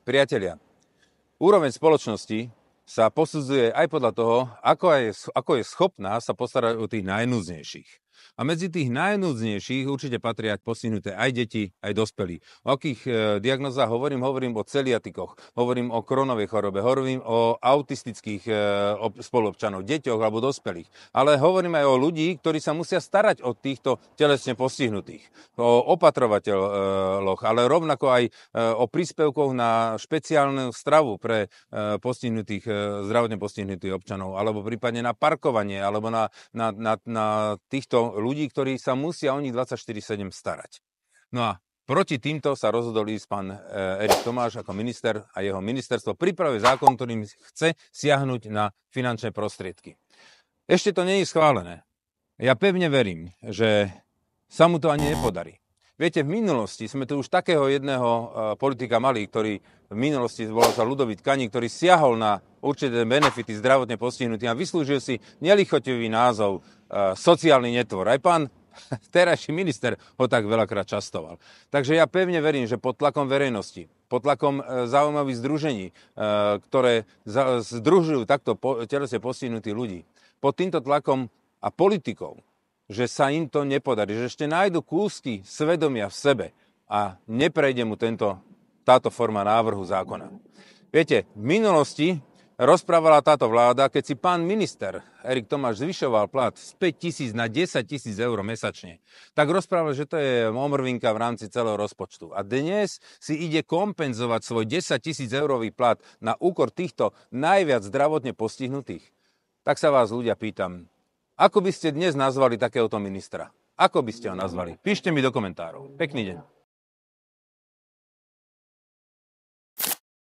Priatelia, úroveň spoločnosti sa posudzuje aj podľa toho, ako je schopná sa postarať o tých najnúdznejších. A medzi tých najnúdznejších určite patria postihnuté aj deti, aj dospelí. O akých diagnózach hovorím? Hovorím o celiatikoch, hovorím o Crohnovej chorobe, hovorím o autistických spoluobčanov, deťoch alebo dospelých. Ale hovorím aj o ľudí, ktorí sa musia starať o týchto telesne postihnutých, o opatrovateľoch, ale rovnako aj o príspevkoch na špeciálnu stravu pre postihnutých, zdravotne postihnutých občanov, alebo prípadne na parkovanie, alebo na týchto ľudí, ktorí sa musia o nich 24/7 starať. No a proti týmto sa rozhodol ísť pán Erik Tomáš ako minister a jeho ministerstvo pripravuje zákon, ktorým chce siahnuť na finančné prostriedky. Ešte to nie je schválené. Ja pevne verím, že sa mu to ani nepodarí. Viete, v minulosti sme tu už takého jedného politika mali, ktorý v minulosti volal sa Ľudovít Kaník, ktorý siahol na určité benefity zdravotne postihnutých a vyslúžil si nelichotivý názov sociálny netvor. Aj pán terajší minister ho tak veľakrát častoval. Takže ja pevne verím, že pod tlakom verejnosti, pod tlakom zaujímavých združení, ktoré združujú takto telesne postihnutých ľudí, pod týmto tlakom a politikov, že sa im to nepodarí, že ešte nájdu kúsky svedomia v sebe a neprejde mu táto forma návrhu zákona. Viete, v minulosti rozprávala táto vláda, keď si pán minister Erik Tomáš zvyšoval plat z 5 000 na 10 000 eur mesačne, tak rozprával, že to je omrvinka v rámci celého rozpočtu. A dnes si ide kompenzovať svoj 10 000 eurový plat na úkor týchto najviac zdravotne postihnutých. Tak sa vás ľudia pýtam, ako by ste dnes nazvali takéhoto ministra? Ako by ste ho nazvali? Píšte mi do komentárov. Pekný deň.